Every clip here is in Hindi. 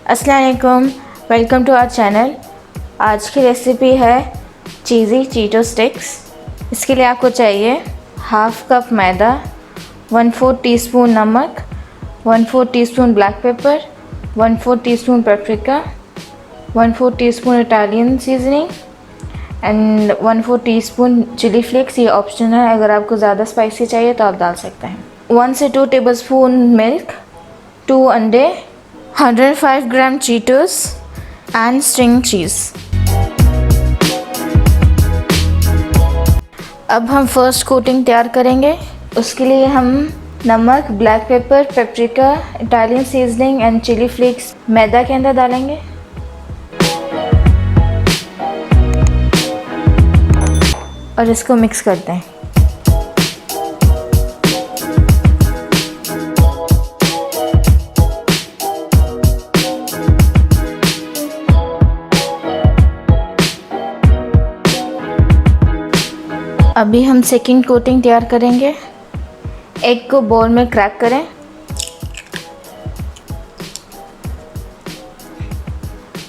अस्सलाम वालेकुम, वेलकम टू आवर चैनल। आज की रेसिपी है चीज़ी चीटो स्टिक्स। इसके लिए आपको चाहिए हाफ़ कप मैदा, 1/4 टीस्पून नमक, 1/4 teaspoon black pepper, 1/4 teaspoon paprika, 1/4 teaspoon Italian seasoning and 1/4 teaspoon chilli flakes. ये ऑप्शनल है, अगर आपको ज़्यादा स्पाइसी चाहिए तो आप डाल सकते हैं। 1 से 2 टेबलस्पून मिल्क, 2 अंडे, 105 ग्राम चीटोस एंड स्ट्रिंग चीज़। अब हम फर्स्ट कोटिंग तैयार करेंगे। उसके लिए हम नमक, black pepper, paprika, Italian seasoning and chili flakes मैदा के अंदर डालेंगे। और इसको मिक्स करते हैं। अभी हम सेकंड कोटिंग तैयार करेंगे। एग को बोल में क्रैक करें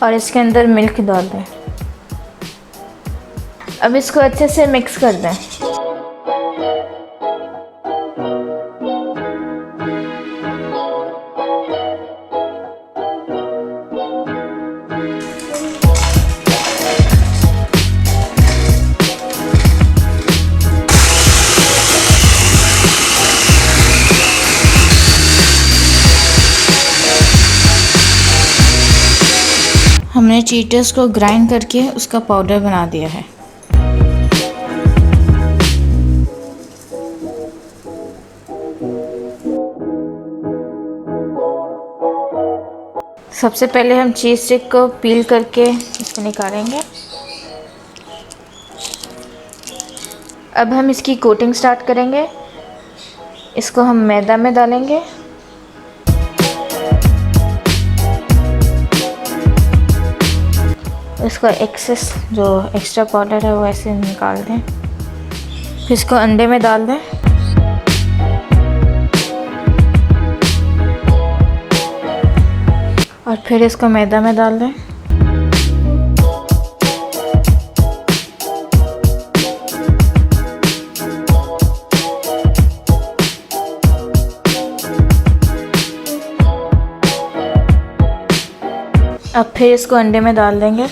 और इसके अंदर मिल्क डाल दें। अब इसको अच्छे से मिक्स कर दें। हमने चीटोस को ग्राइंड करके उसका पाउडर बना दिया है। सबसे पहले हम चीज़ स्टिक को पील करके इसको निकालेंगे। अब हम इसकी कोटिंग स्टार्ट करेंगे। इसको हम मैदा में डालेंगे। इसका एक्सेस जो एक्स्ट्रा पाउडर है वो ऐसे निकाल दें। फिर इसको अंडे में डाल दें। और फिर इसको मैदा में डाल दें। अब फिर इसको अंडे में डाल देंगे।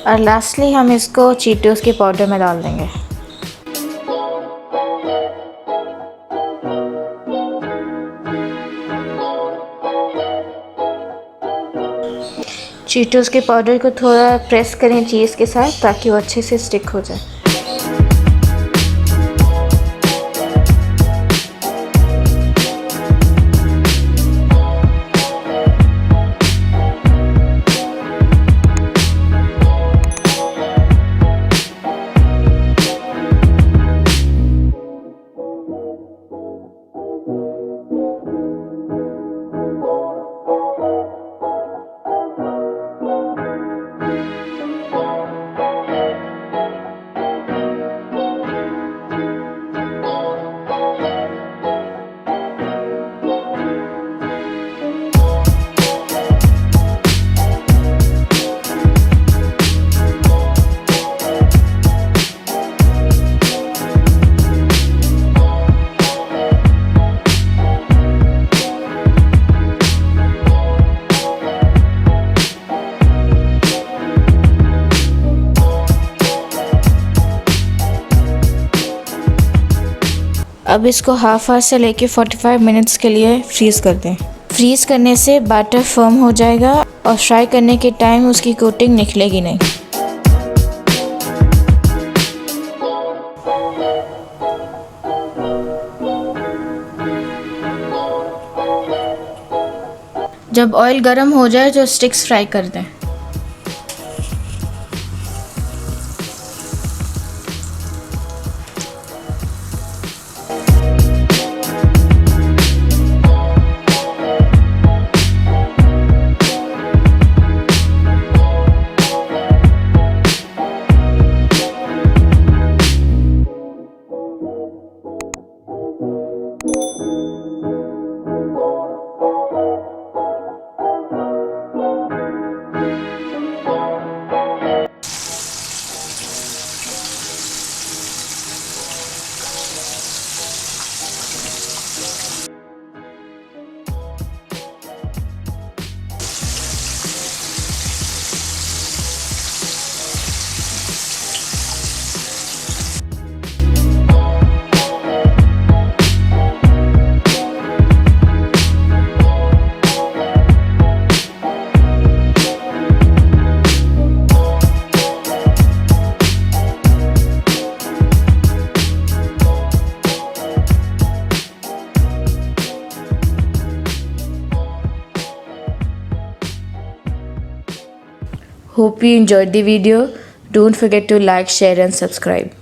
और लास्टली हम इसको चीटोस के पाउडर में डाल देंगे। चीटोस के पाउडर को थोड़ा प्रेस करें चीज़ के साथ ताकि वो अच्छे से स्टिक हो जाए। अब इसको हाफ आवर से लेके 45 मिनट्स के लिए फ्रीज़ कर दें। फ्रीज़ करने से बैटर फर्म हो जाएगा और फ्राई करने के टाइम उसकी कोटिंग निकलेगी नहीं। जब ऑयल गर्म हो जाए तो स्टिक्स फ्राई कर दें। Hope you enjoyed the video. Don't forget to like, share and subscribe.